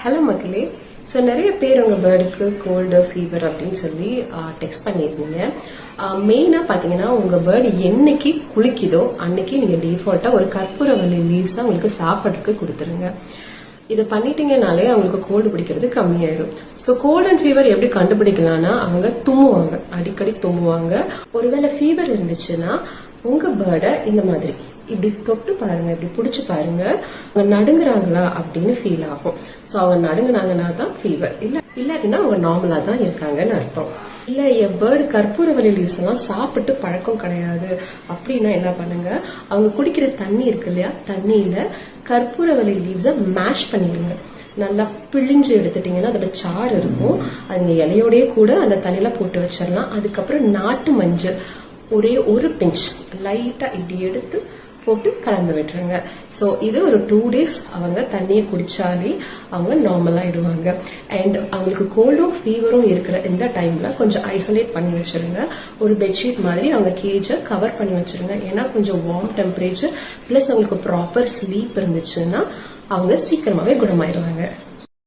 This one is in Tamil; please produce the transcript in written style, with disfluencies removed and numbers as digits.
ஹலோ மக்களே. ஸோ நிறைய பேர் உங்க பேர்டுக்கு கோல்டு ஃபீவர் அப்படின்னு சொல்லி டெக்ஸ்ட் பண்ணியிருந்தீங்க. மெயினாக பார்த்தீங்கன்னா உங்க பேர்டு என்னைக்கு குளிக்குதோ அன்னைக்கு நீங்க டிஃபால்ட்டா ஒரு கற்பூரவள்ளி லீவ்ஸ் தான் உங்களுக்கு சாப்பிட்றதுக்கு கொடுத்துருங்க. இதை பண்ணிட்டீங்கனாலே அவங்களுக்கு கோல்டு பிடிக்கிறது கம்மியாயிரும். ஸோ கோல்ட் அண்ட் ஃபீவர் எப்படி கண்டுபிடிக்கலாம்னா அவங்க தும்முவாங்க, அடிக்கடி தும்முவாங்க. ஒருவேளை ஃபீவர் இருந்துச்சுன்னா உங்க பேர்டை இந்த மாதிரி இப்படி தொட்டு பாருங்க, இப்படி பிடிச்சு பாருங்க, அவங்க நடுங்குறாங்களா அப்படின்னு ஃபீல் ஆகும். சோ அவங்க நடுங்குனாங்கன்னா தான் ஃபீவர், இல்லாட்டினா அவங்க நார்மலா தான் இருக்காங்கன்னு அர்த்தம். இல்ல என் பேர்டு கற்பூரவள்ளி லீவ்ஸ் எல்லாம் சாப்பிட்டு பழக்கம் கிடையாது அப்படின்னா என்ன பண்ணுங்க, அவங்க குடிக்கிற தண்ணி இருக்கு இல்லையா, தண்ணியில கற்பூரவள்ளி லீவ்ஸ மேஷ் பண்ணிடுங்க. நல்லா பிழிஞ்சு எடுத்துட்டீங்கன்னா அதோட சாறு இருக்கும், அந்த இலையோடய கூட அந்த தண்ணியில போட்டு வச்சிடலாம். அதுக்கப்புறம் நாட்டு மஞ்சள் ஒரே ஒரு பிஞ்ச் லைட்டா இப்படி எடுத்து போட்டு கலந்து விட்டுருங்க. சோ இது ஒரு 2 days அவங்க தண்ணியை குடிச்சாலே அவங்க நார்மல் ஆயிடுவாங்க. அண்ட் அவங்களுக்கு கோல்டும் ஃபீவரும் இருக்கிற இந்த டைம்ல கொஞ்சம் ஐசோலேட் பண்ணி வச்சிருங்க. ஒரு பெட்ஷீட் மாதிரி அவங்க கேஜை கவர் பண்ணி வச்சிருங்க. ஏன்னா கொஞ்சம் வார்ம் டெம்பரேச்சர் பிளஸ் அவங்களுக்கு ப்ராப்பர் ஸ்லீப் இருந்துச்சுன்னா அவங்க சீக்கிரமாவே குணமாயிருவாங்க.